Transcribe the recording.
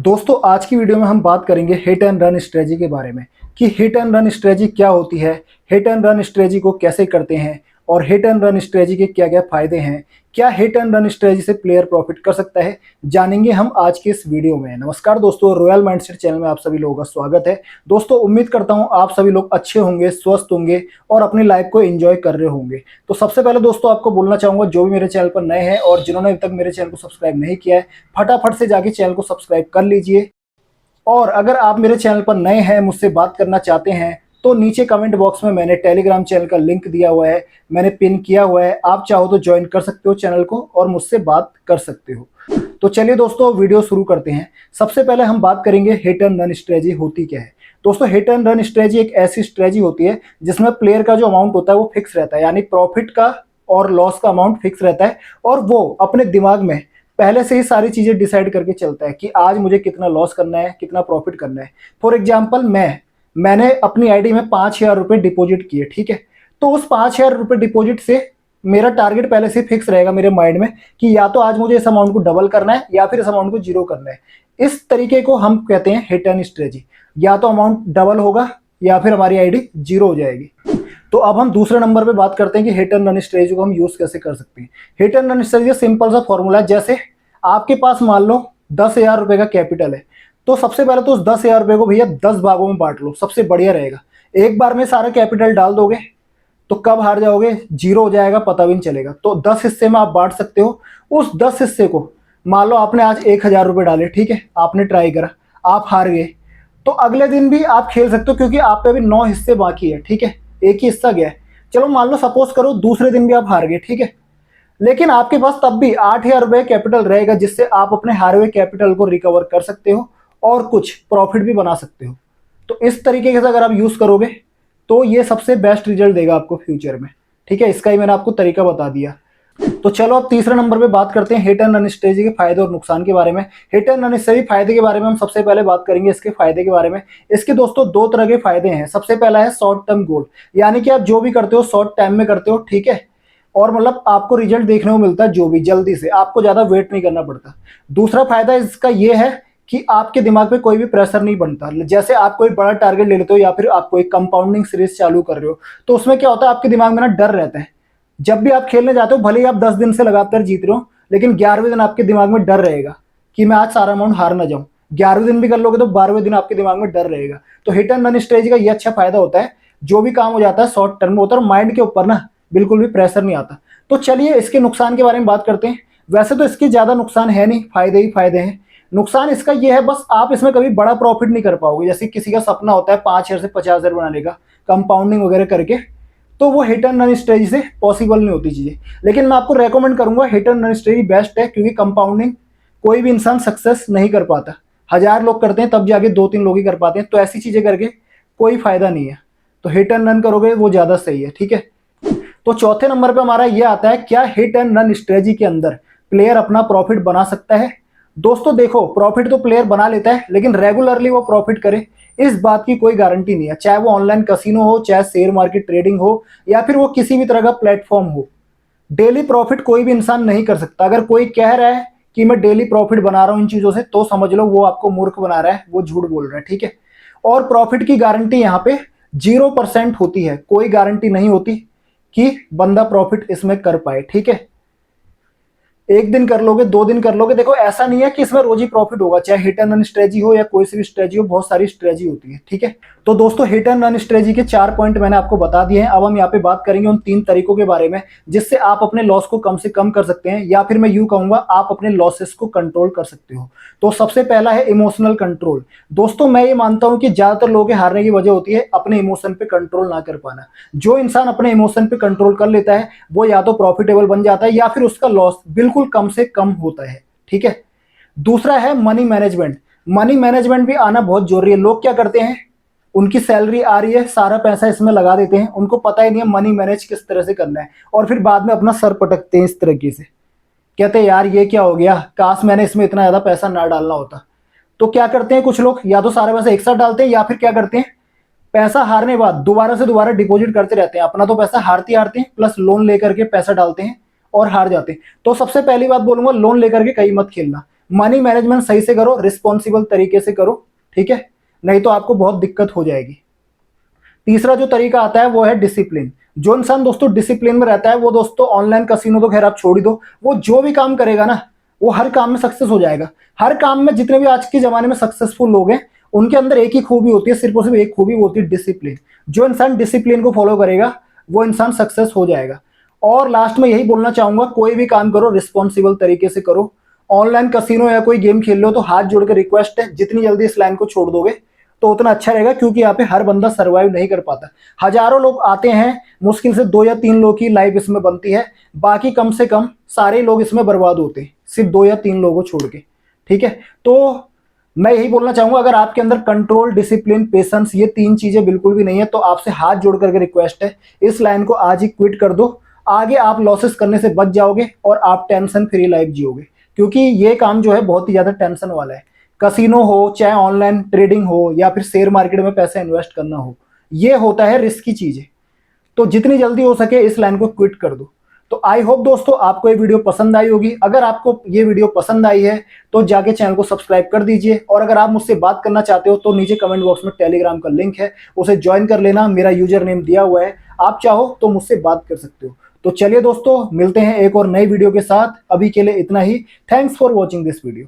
दोस्तों आज की वीडियो में हम बात करेंगे हिट एंड रन स्ट्रेटजी के बारे में कि हिट एंड रन स्ट्रेटजी क्या होती है, हिट एंड रन स्ट्रेटजी को कैसे करते हैं और हिट एंड रन स्ट्रेटजी के क्या क्या फायदे हैं। क्या हिट एंड रन स्ट्रेटजी से प्लेयर प्रॉफिट कर सकता है, जानेंगे हम आज के इस वीडियो में। नमस्कार दोस्तों, रॉयल माइंडसेट चैनल में आप सभी लोगों का स्वागत है। दोस्तों उम्मीद करता हूं आप सभी लोग अच्छे होंगे, स्वस्थ होंगे और अपनी लाइफ को एंजॉय कर रहे होंगे। तो सबसे पहले दोस्तों आपको बोलना चाहूंगा, जो भी मेरे चैनल पर नए हैं और जिन्होंने अभी तक मेरे चैनल को सब्सक्राइब नहीं किया है, फटाफट से जाके चैनल को सब्सक्राइब कर लीजिए। और अगर आप मेरे चैनल पर नए हैं, मुझसे बात करना चाहते हैं, तो नीचे कमेंट बॉक्स में मैंने टेलीग्राम चैनल का लिंक दिया हुआ है, मैंने पिन किया हुआ है। आप चाहो तो ज्वाइन कर सकते हो चैनल को और मुझसे बात कर सकते हो। तो चलिए दोस्तों वीडियो शुरू करते हैं। सबसे पहले हम बात करेंगे हिट एंड रन स्ट्रेटजी होती क्या है। दोस्तों हिट एंड रन स्ट्रेटजी एक ऐसी स्ट्रेटजी होती है जिसमें प्लेयर का जो अमाउंट होता है वो फिक्स रहता है, यानी प्रॉफिट का और लॉस का अमाउंट फिक्स रहता है और वो अपने दिमाग में पहले से ही सारी चीजें डिसाइड करके चलता है कि आज मुझे कितना लॉस करना है, कितना प्रॉफिट करना है। फॉर एग्जांपल मैंने अपनी आईडी में 5,000 रुपए डिपॉजिट किए, ठीक है। तो उस 5,000 रुपए डिपॉजिट से मेरा टारगेट पहले से फिक्स रहेगा मेरे माइंड में कि या तो आज मुझे इस अमाउंट को डबल करना है या फिर इस अमाउंट को जीरो करना है। इस तरीके को हम कहते हैं हिट एंड स्ट्रेटजी। या तो अमाउंट डबल होगा या फिर हमारी आईडी जीरो हो जाएगी। तो अब हम दूसरे नंबर पे बात करते हैं कि हिट एंड रन स्ट्रेटजी को हम यूज कैसे कर सकते हैं। Hit and run strategy simple सा फॉर्मूला है। जैसे आपके पास मान लो 10,000 रुपए का कैपिटल है, तो सबसे पहले तो उस 10,000 रुपए को भैया 10 भागों में बांट लो, सबसे बढ़िया रहेगा। एक बार में सारा कैपिटल डाल दोगे तो कब हार जाओगे, जीरो हो जाएगा, पता भी नहीं चलेगा। तो 10 हिस्से में आप बांट सकते हो। उस 10 हिस्से को मान लो आपने आज 1,000 रुपए डाले, ठीक है, आपने ट्राई करा, आप हार गए, तो अगले दिन भी आप खेल सकते हो क्योंकि आप पे अभी 9 हिस्से बाकी है, ठीक है, एक ही हिस्सा गया है। चलो मान लो सपोज करो दूसरे दिन भी आप हार गए, ठीक है, लेकिन आपके पास तब भी 8,000 रुपए कैपिटल रहेगा जिससे आप अपने हारे हुए कैपिटल को रिकवर कर सकते हो और कुछ प्रॉफिट भी बना सकते हो। तो इस तरीके से अगर आप यूज करोगे तो ये सबसे बेस्ट रिजल्ट देगा आपको फ्यूचर में, ठीक है। इसका ही मैंने आपको तरीका बता दिया। तो चलो अब तीसरे नंबर पे बात करते हैं हिट एंड रन स्ट्रेटजी के फायदे और नुकसान के बारे में। हिट एंड रन स्ट्रेटजी फायदे के बारे में हम सबसे पहले बात करेंगे इसके फायदे के बारे में। इसके दोस्तों दो तरह के फायदे हैं। सबसे पहला है शॉर्ट टर्म गोल, यानी कि आप जो भी करते हो शॉर्ट टाइम में करते हो, ठीक है, और मतलब आपको रिजल्ट देखने को मिलता है जो भी जल्दी से, आपको ज्यादा वेट नहीं करना पड़ता। दूसरा फायदा इसका यह है कि आपके दिमाग पे कोई भी प्रेशर नहीं बनता। जैसे आप कोई बड़ा टारगेट ले लेते हो या फिर आप कोई कंपाउंडिंग सीरीज चालू कर रहे हो, तो उसमें क्या होता है, आपके दिमाग में ना डर रहता है। जब भी आप खेलने जाते हो, भले ही आप 10 दिन से लगातार जीत रहे हो, लेकिन 11वें दिन आपके दिमाग में डर रहेगा कि मैं आज सारा अमाउंट हार ना जाऊं। 11वें दिन भी कर लोगे तो 12वें दिन आपके दिमाग में डर रहेगा। तो हिट एंड रन स्ट्रेटजी का ये अच्छा फायदा होता है, जो भी काम हो जाता है शॉर्ट टर्म में होता है और माइंड के ऊपर ना बिल्कुल भी प्रेशर नहीं आता। तो चलिए इसके नुकसान के बारे में बात करते हैं। वैसे तो इसके ज्यादा नुकसान है नहीं, फायदे ही फायदे हैं। नुकसान इसका ये है, बस आप इसमें कभी बड़ा प्रॉफिट नहीं कर पाओगे। जैसे किसी का सपना होता है 5,000 से 50,000 बनाने का कंपाउंडिंग वगैरह करके, तो वो हिट एंड रन स्ट्रेटजी से पॉसिबल नहीं होती चीजें। लेकिन मैं आपको रेकमेंड करूंगा, hit and run strategy best है क्योंकि कंपाउंडिंग कोई भी इंसान सक्सेस नहीं कर पाता। 1,000 लोग करते हैं तब जाके 2-3 लोग ही कर पाते हैं। तो ऐसी चीजें करके कोई फायदा नहीं है। तो हिट एंड रन करोगे वो ज्यादा सही है, ठीक है। तो चौथे नंबर पे हमारा ये आता है, क्या हिट एंड रन स्ट्रेटजी के अंदर प्लेयर अपना प्रॉफिट बना सकता है। दोस्तों देखो, प्रॉफिट तो प्लेयर बना लेता है, लेकिन रेगुलरली वो प्रॉफिट करे इस बात की कोई गारंटी नहीं है। चाहे वो ऑनलाइन कसिनो हो, चाहे शेयर मार्केट ट्रेडिंग हो, या फिर वो किसी भी तरह का प्लेटफॉर्म हो, डेली प्रॉफिट कोई भी इंसान नहीं कर सकता। अगर कोई कह रहा है कि मैं डेली प्रॉफिट बना रहा हूं इन चीजों से, तो समझ लो वो आपको मूर्ख बना रहा है, वो झूठ बोल रहा है, ठीक है। और प्रॉफिट की गारंटी यहाँ पे 0% होती है, कोई गारंटी नहीं होती कि बंदा प्रॉफिट इसमें कर पाए, ठीक है। एक दिन कर लोगे, 2 दिन कर लोगे, देखो ऐसा नहीं है कि इसमें रोज ही प्रॉफिट होगा। चाहे हिट एंड रन स्ट्रेटजी हो या कोई सी भी स्ट्रेटजी हो, बहुत सारी स्ट्रेटजी होती है, ठीक है। तो दोस्तों हिट एंड रन स्ट्रेटजी के 4 पॉइंट मैंने आपको बता दिए हैं। अब हम यहाँ पे बात करेंगे उन 3 तरीकों के बारे में जिससे आप अपने लॉस को कम से कम कर सकते हैं, या फिर मैं यूं कहूंगा आप अपने लॉसेस को कंट्रोल कर सकते हो। तो सबसे पहला है इमोशनल कंट्रोल। दोस्तों मैं ये मानता हूं कि ज्यादातर लोगों के हारने की वजह होती है अपने इमोशन पे कंट्रोल ना कर पाना। जो इंसान अपने इमोशन पे कंट्रोल कर लेता है वो या तो प्रॉफिटेबल बन जाता है या फिर उसका लॉस बिल्कुल कम से कम होता है, ठीक है। दूसरा है मनी मैनेजमेंट। मनी मैनेजमेंट भी आना बहुत जरूरी है। लोग क्या करते हैं, उनकी सैलरी आ रही है, सारा पैसा इसमें लगा देते हैं, उनको पता ही नहीं है मनी मैनेज किस तरह से करना है, और फिर बाद में अपना सर पटकते हैं इस तरीके से, कहते हैं यार ये क्या हो गया, काश मैंने इसमें इतना ज्यादा पैसा ना डालना होता। तो क्या करते हैं कुछ लोग, या तो सारा पैसा एक साथ डालते हैं या फिर क्या करते हैं, पैसा हारने के बाद दोबारा से दोबारा डिपॉजिट करते रहते हैं। अपना तो पैसा हारते हारते हैं, प्लस लोन लेकर के पैसा डालते हैं और हार जाते हैं। तो सबसे पहली बात बोलूंगा, लोन लेकर के कहीं मत खेलना। मनी मैनेजमेंट सही से करो, रिस्पॉन्सिबल तरीके से करो, ठीक है, नहीं तो आपको बहुत दिक्कत हो जाएगी। तीसरा जो तरीका आता है वो है डिसिप्लिन। जो इंसान दोस्तों डिसिप्लिन में रहता है वो दोस्तों, ऑनलाइन कसिनो तो खैर आप छोड़ ही दो, वो जो भी काम करेगा ना वो हर काम में सक्सेस हो जाएगा। हर काम में जितने भी आज के जमाने में सक्सेसफुल लोग हैं उनके अंदर एक ही खूबी होती है, सिर्फ और सिर्फ एक खूबी, वो होती है डिसिप्लिन। जो इंसान डिसिप्लिन को फॉलो करेगा वो इंसान सक्सेस हो जाएगा। और लास्ट में यही बोलना चाहूंगा, कोई भी काम करो रिस्पॉन्सिबल तरीके से करो। ऑनलाइन कसिनो या कोई गेम खेल लो तो हाथ जोड़ के रिक्वेस्ट है, जितनी जल्दी इस लाइन को छोड़ दोगे तो उतना अच्छा रहेगा, क्योंकि यहाँ पे हर बंदा सर्वाइव नहीं कर पाता। हजारों लोग आते हैं, मुश्किल से 2 या 3 लोग की लाइफ इसमें बनती है, बाकी कम से कम सारे लोग इसमें बर्बाद होते हैं, सिर्फ 2 या 3 लोगों को छोड़ के, ठीक है। तो मैं यही बोलना चाहूंगा, अगर आपके अंदर कंट्रोल, डिसिप्लिन, पेशेंस, ये 3 चीजें बिल्कुल भी नहीं है तो आपसे हाथ जोड़ करके रिक्वेस्ट है, इस लाइन को आज ही क्विट कर दो। आगे आप लॉसेस करने से बच जाओगे और आप टेंशन फ्री लाइफ जियोगे, क्योंकि ये काम जो है बहुत ही ज्यादा टेंशन वाला है। कसिनो हो, चाहे ऑनलाइन ट्रेडिंग हो, या फिर शेयर मार्केट में पैसा इन्वेस्ट करना हो, ये होता है रिस्की चीजें। तो जितनी जल्दी हो सके इस लाइन को क्विट कर दो। तो आई होप दोस्तों आपको ये वीडियो पसंद आई होगी। अगर आपको ये वीडियो पसंद आई है तो जाके चैनल को सब्सक्राइब कर दीजिए, और अगर आप मुझसे बात करना चाहते हो तो नीचे कमेंट बॉक्स में टेलीग्राम का लिंक है, उसे ज्वाइन कर लेना, मेरा यूजर नेम दिया हुआ है, आप चाहो तो मुझसे बात कर सकते हो। तो चलिए दोस्तों, मिलते हैं एक और नई वीडियो के साथ, अभी के लिए इतना ही। Thanks for watching this video.